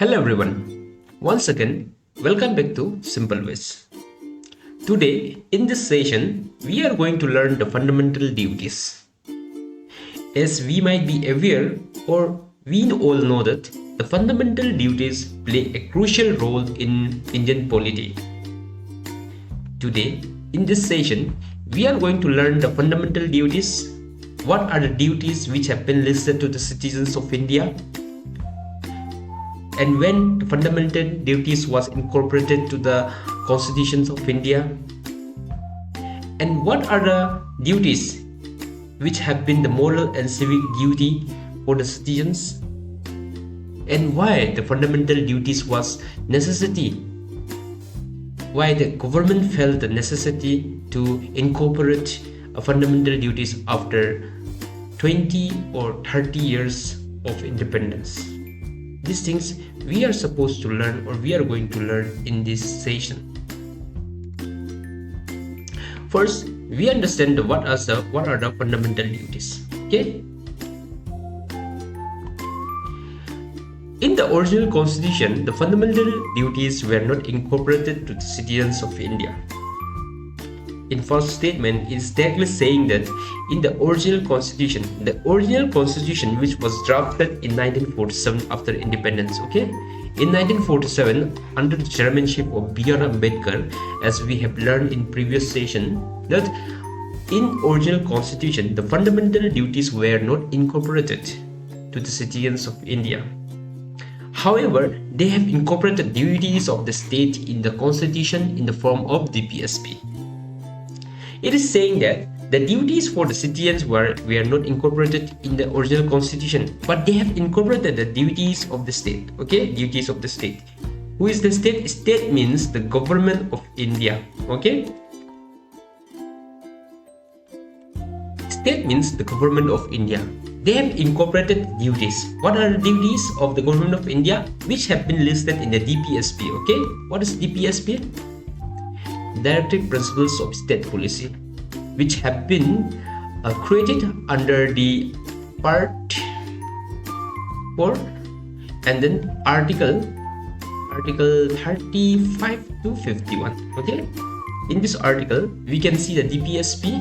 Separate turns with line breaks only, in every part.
Hello everyone. Once again, welcome back to Simple Ways. Today, in this session, we are going to learn the fundamental duties. As we might be aware, or we all know that the fundamental duties play a crucial role in Indian polity. Today, in this session, we are going to learn the fundamental duties. What are the duties which have been listed to the citizens of India? And when the fundamental duties was incorporated to the constitutions of India, and what are the duties which have been the moral and civic duty for the citizens, and why the fundamental duties was necessity, why the government felt the necessity to incorporate fundamental duties after 20 or 30 years of independence. These things we are supposed to learn, or we are going to learn in this session. First, we understand what are the fundamental duties. Okay. In the original constitution, the fundamental duties were not incorporated to the citizens of India. In first statement, it is directly saying that in the original constitution which was drafted in 1947 after independence, okay? In 1947, under the chairmanship of B.R. Ambedkar, as we have learned in previous session, that in original constitution, the fundamental duties were not incorporated to the citizens of India. However, they have incorporated duties of the state in the constitution in the form of DPSP. It is saying that the duties for the citizens were not incorporated in the original constitution, but they have incorporated the duties of the state. Okay, duties of the state. Who is the state? State means the government of India. Okay, state means the government of India. They have incorporated duties. What are the duties of the government of India, which have been listed in the DPSP? Okay, what is DPSP? Directive Principles of State Policy, which have been created under the Part 4 and then Article 35 to 51. Okay, in this article we can see the DPSP.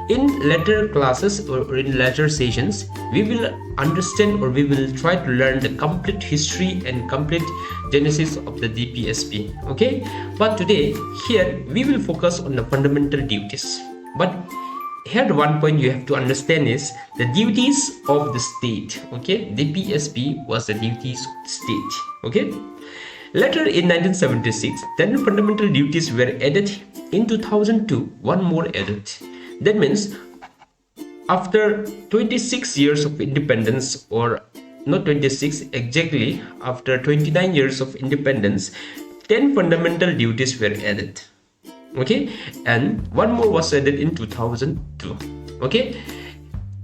In later classes or in later sessions, we will understand, or we will try to learn the complete history and complete genesis of the DPSP. Okay, but today here we will focus on the fundamental duties. But here the one point you have to understand is the duties of the state. Okay, DPSP was the duties of the state. Okay, later in 1976, 10 fundamental duties were added. In 2002, one more added. That means after 26 years of independence, or not 26 exactly, after 29 years of independence, 10 fundamental duties were added. Okay, and one more was added in 2002. Okay,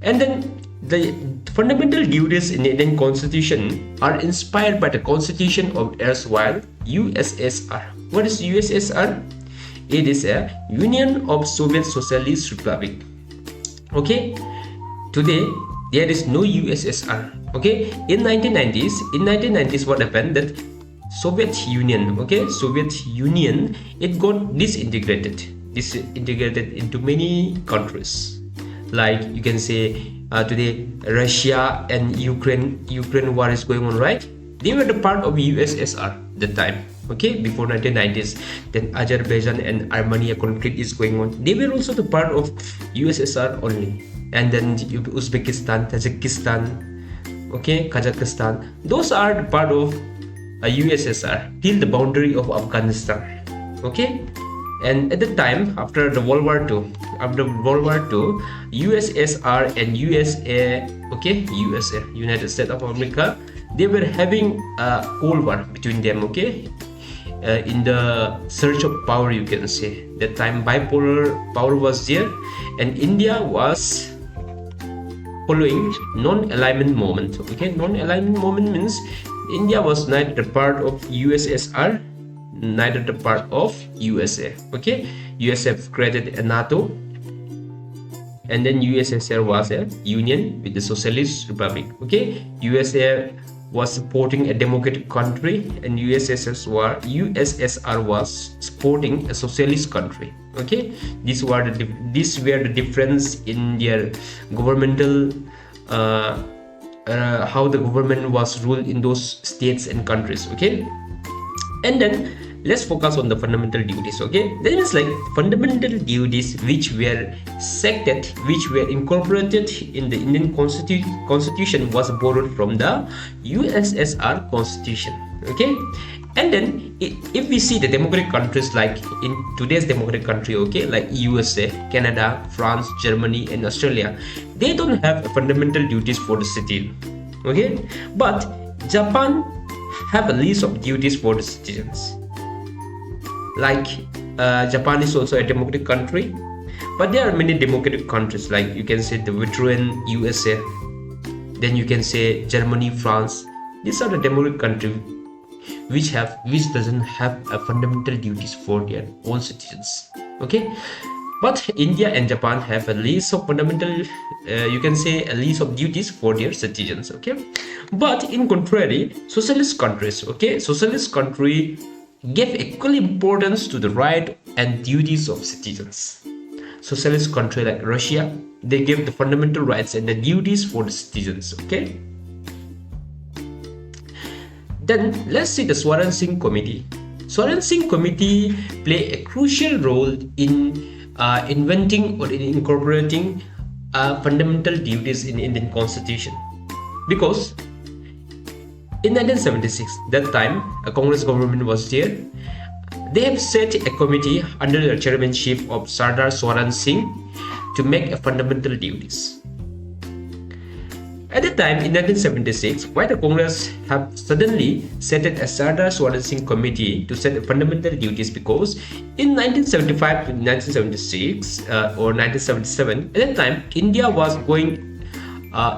and then the fundamental duties in the Indian Constitution are inspired by the Constitution of erstwhile USSR. What is USSR? It is a Union of Soviet Socialist Republic. Okay, today there is no USSR. Okay, in 1990s, what happened? That Soviet Union, it got disintegrated into many countries. Like you can say today Russia and Ukraine war is going on, right? They were the part of USSR that time. Okay, before 1990s. Then Azerbaijan and Armenia conflict is going on. They were also the part of USSR only. And then Uzbekistan, Tajikistan, okay, Kazakhstan. Those are the part of USSR till the boundary of Afghanistan. Okay, and at the time after the World War II, USSR and USA, okay, USA, United States of America, they were having a Cold War between them. Okay. In the search of power, you can say that time bipolar power was there, and India was following non-alignment movement. Okay, non-alignment movement means India was neither the part of USSR, neither the part of USA. Okay, USA created a NATO, and then USSR was a union with the Socialist Republic. Okay, USA was supporting a democratic country, and USSR was supporting a socialist country. Okay, these were the difference in their governmental how the government was ruled in those states and countries. Okay, and then let's focus on the fundamental duties. Okay, that means like fundamental duties which were sected, which were incorporated in the Indian constitution was borrowed from the USSR constitution. Okay, and then if we see the democratic countries, like in today's democratic country, okay, like USA, Canada, France, Germany, and Australia, they don't have fundamental duties for the citizen. Okay, but Japan have a list of duties for the citizens. Like Japan is also a democratic country, but there are many democratic countries, like you can say the veteran USA, then you can say Germany, France. These are the democratic countries which doesn't have a fundamental duties for their own citizens. Okay, but India and Japan have a list of fundamental you can say a list of duties for their citizens. Okay, but in contrary, socialist countries, okay, socialist country gave equal importance to the right and duties of citizens. Socialist country like Russia, they give the fundamental rights and the duties for the citizens. Okay, then let's see the Swaran Singh Committee. Swaran Singh Committee play a crucial role in inventing or in incorporating fundamental duties in Indian Constitution, because in 1976, that time a Congress government was there. They have set a committee under the chairmanship of Sardar Swaran Singh to make a fundamental duties. At the time in 1976, why the Congress have suddenly set a Sardar Swaran Singh committee to set fundamental duties? Because in 1975 to 1976 or 1977, at that time India was going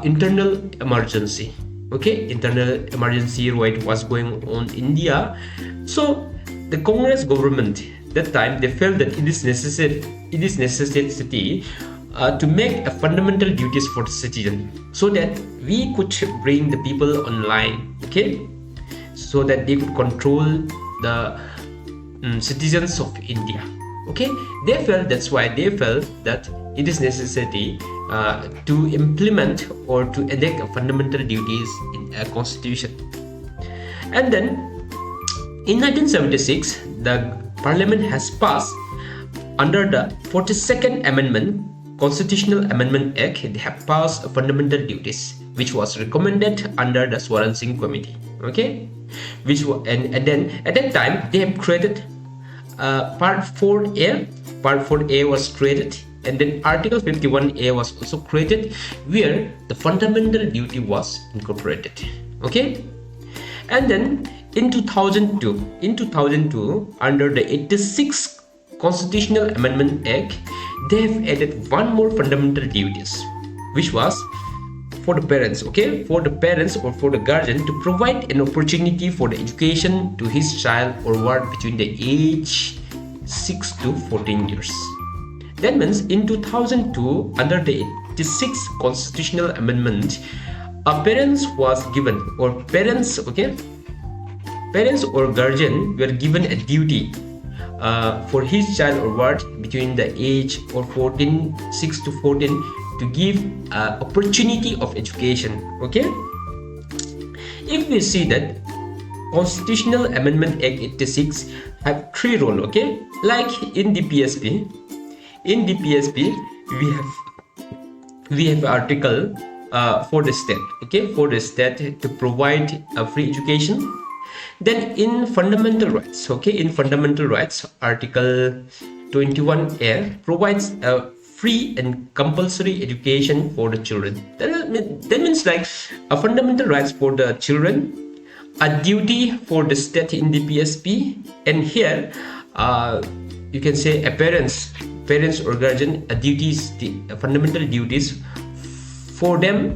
internal emergency. Okay, internal emergency right was going on in India. So the Congress government that time, they felt that it is necessity to make a fundamental duties for the citizen, so that we could bring the people online. Okay, so that they could control the citizens of India. Okay, that's why they felt that it is necessity to implement or to enact a fundamental duties in a constitution. And then in 1976, the Parliament has passed under the 42nd Amendment, Constitutional Amendment Act. They have passed fundamental duties, which was recommended under the Swaran Singh Committee. Okay, and then at that time they have created Part 4A. Part 4A was created, and then Article 51A was also created, where the fundamental duty was incorporated. Okay, and then in 2002, under the 86th Constitutional Amendment Act, they have added one more fundamental duties, which was for the parents. Okay, for the parents or for the guardian to provide an opportunity for the education to his child or ward between the age 6 to 14 years. That means in 2002, under the 86th Constitutional Amendment, parents was given, or parents, okay, parents or guardian were given a duty for his child or ward between the age of 6 to 14 to give opportunity of education. Okay, if we see that Constitutional Amendment Act 86 have three roles. Okay, like in the PSP, we have article for the state. Okay, for the state to provide a free education. Then in fundamental rights, okay, in fundamental rights, Article 21A provides a free and compulsory education for the children. That means like a fundamental rights for the children, a duty for the state in the PSP, and here you can say a parents or guardian, a duties, the fundamental duties for them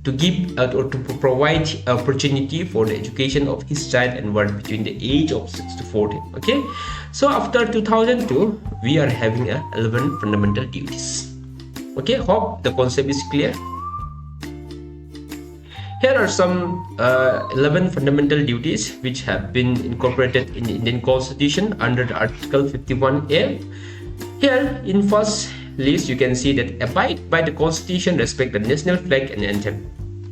to give or to provide opportunity for the education of his child and ward between the age of 6 to 14. Okay, so after 2002, we are having 11 fundamental duties. Okay, hope the concept is clear. Here are some 11 fundamental duties which have been incorporated in the Indian Constitution under the Article 51A. Here in first list you can see that abide by the Constitution, respect the national flag and anthem.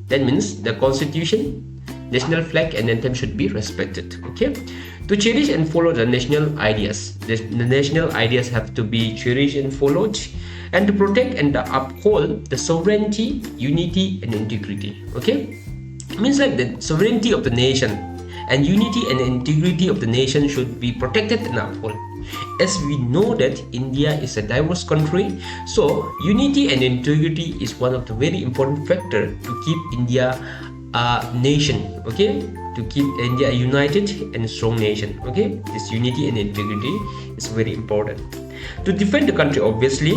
That means the Constitution, national flag and anthem should be respected. Okay, to cherish and follow the national ideas. The national ideas have to be cherished and followed, and to protect and uphold the sovereignty, unity and integrity. Okay, it means like the sovereignty of the nation and unity and integrity of the nation should be protected and upheld. As we know that India is a diverse country, so unity and integrity is one of the very important factor to keep India a nation. Okay, to keep India a united and strong nation. Okay, this unity and integrity is very important. To defend the country, obviously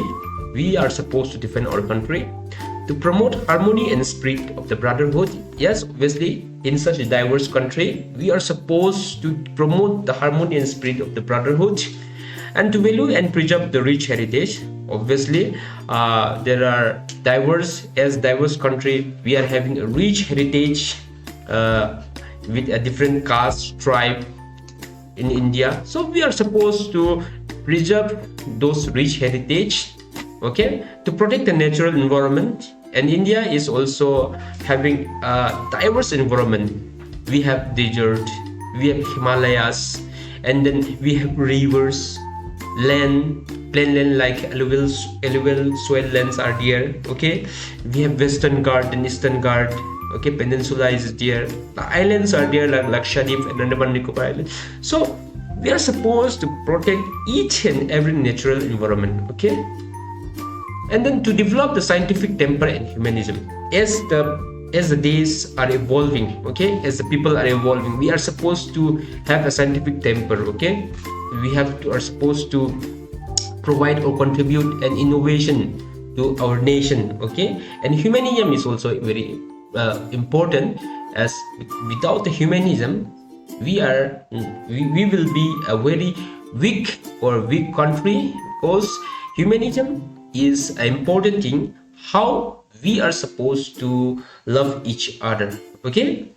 we are supposed to defend our country. To promote harmony and spirit of the brotherhood, yes, obviously in such a diverse country we are supposed to promote the harmony and spirit of the brotherhood. And to value and preserve the rich heritage, obviously there are diverse country, we are having a rich heritage with a different caste tribe in India, so we are supposed to preserve those rich heritage. Okay, to protect the natural environment, and India is also having a diverse environment. We have desert, we have Himalayas, and then we have rivers, land, plain land like alluvial soil lands are there. Okay, we have Western Ghat and Eastern Ghat. Okay, peninsula is there, the islands are there like Lakshadweep and Andaman Nicobar Island. So we are supposed to protect each and every natural environment. Okay, and then to develop the scientific temper and humanism as the days are evolving. Okay, as the people are evolving, we are supposed to have a scientific temper. Okay, are supposed to provide or contribute an innovation to our nation. Okay, and humanism is also very important, as without the humanism we will be a very weak country, because humanism is an important thing, how we are supposed to love each other. Okay,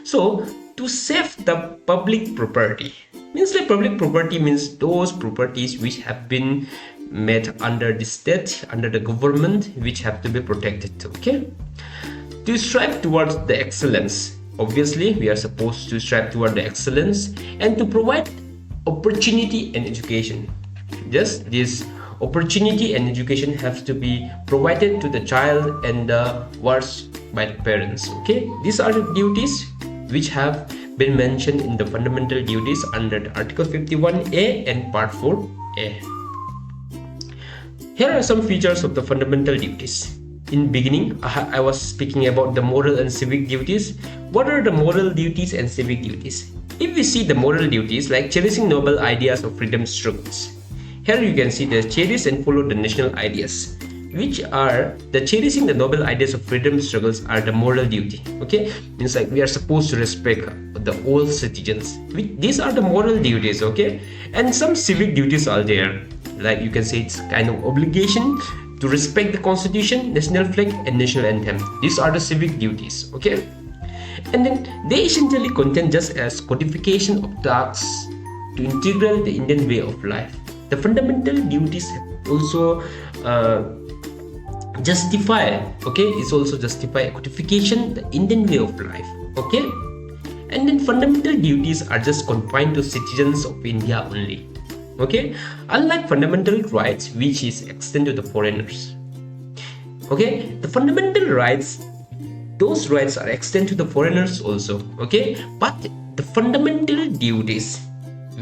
so to save the public property, means like public property means those properties which have been made under the state, under the government, which have to be protected. Okay, to strive towards the excellence, obviously we are supposed to strive toward the excellence, and to provide opportunity and education. Just this opportunity and education has to be provided to the child and the wards by the parents. Okay, these are the duties which have been mentioned in the fundamental duties under the Article 51A and Part 4A. Here are some features of the fundamental duties. In beginning, I was speaking about the moral and civic duties. What are the moral duties and civic duties? If we see the moral duties, like cherishing noble ideas of freedom struggles. Here you can see the cherish and follow the national ideas, which are the cherishing the noble ideas of freedom struggles are the moral duty. Okay, means like we are supposed to respect the all citizens. These are the moral duties. Okay, and some civic duties are there, like you can say it's kind of obligation to respect the constitution, national flag and national anthem. These are the civic duties. Okay, and then they essentially contain just as codification of tasks to integrate the Indian way of life. The fundamental duties also justify, okay, it's also justify codification the Indian way of life. Okay, and then fundamental duties are just confined to citizens of India only. Okay, unlike fundamental rights which is extended to the foreigners. Okay, the fundamental rights, those rights are extended to the foreigners also. Okay, but the fundamental duties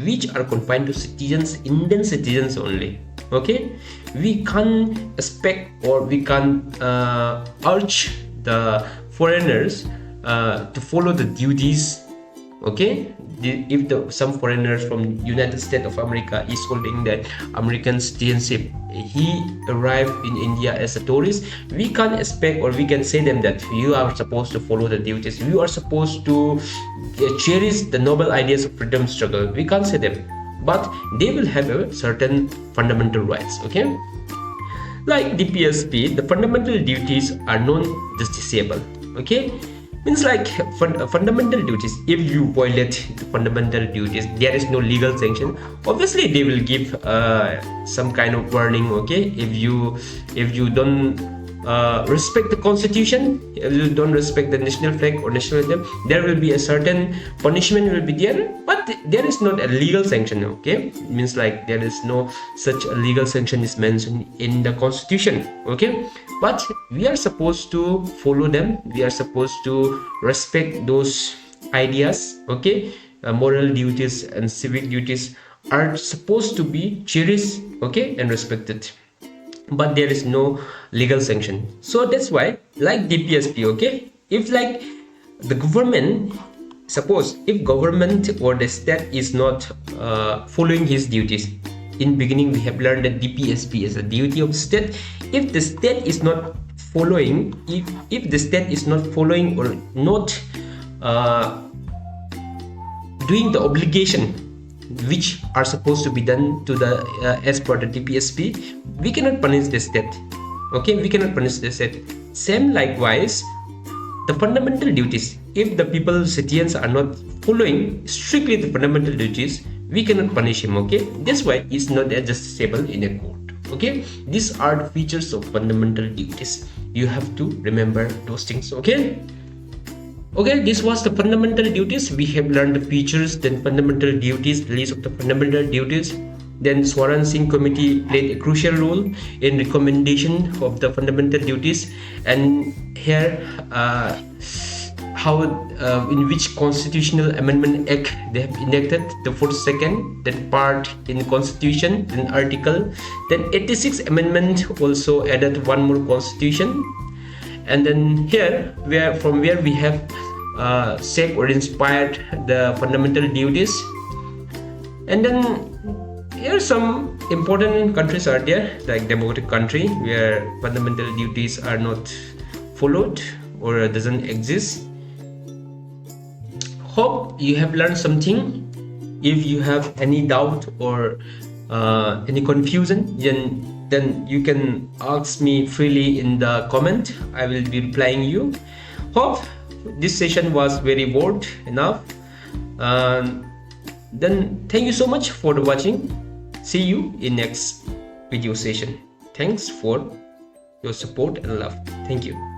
which are confined to citizens, Indian citizens only. Okay, we can't expect or we can't urge the foreigners to follow the duties. Okay, if some foreigners from United States of America is holding that American citizenship, he arrived in India as a tourist, we can't expect or we can say them that you are supposed to follow the duties, you are supposed to cherish the noble ideas of freedom struggle. We can't say them, but they will have a certain fundamental rights. Okay, like DPSP, the fundamental duties are non-justiciable. Okay, Means like fundamental duties. If you violate the fundamental duties, there is no legal sanction. Obviously they will give some kind of warning. Okay, if you don't respect the constitution, if you don't respect the national flag or national anthem, there will be a certain punishment will be there, but there is not a legal sanction. Okay, it means like there is no such a legal sanction is mentioned in the constitution. Okay, but we are supposed to follow them, we are supposed to respect those ideas. Okay, moral duties and civic duties are supposed to be cherished, okay, and respected, but there is no legal sanction. So that's why, like DPSP, okay, if like the government, suppose if government or the state is not following his duties, in beginning we have learned that DPSP is a duty of state. If the state is not following, if the state is not following or not doing the obligation which are supposed to be done to the as per the DPSP, we cannot punish the state. Okay, we cannot punish the state. Same likewise, the fundamental duties. If the people, citizens are not following strictly the fundamental duties, we cannot punish him. Okay, that's why it's not adjustable in a court. Okay, these are the features of fundamental duties. You have to remember those things. Okay. Okay, this was the fundamental duties. We have learned the features, then fundamental duties, the list of the fundamental duties. Then Swaran Singh committee played a crucial role in recommendation of the fundamental duties. And here, how in which constitutional amendment act they have enacted the 42nd, that part in constitution, then article, then 86 amendment also added one more constitution. And then here, from where we have shaped or inspired the fundamental duties. And then here some important countries are there, like democratic country where fundamental duties are not followed or doesn't exist. Hope you have learned something. If you have any doubt or any confusion, then you can ask me freely in the comment. I will be replying you. Hope this session was very worth enough. Then thank you so much for watching. See you in next video session. Thanks for your support and love. Thank you.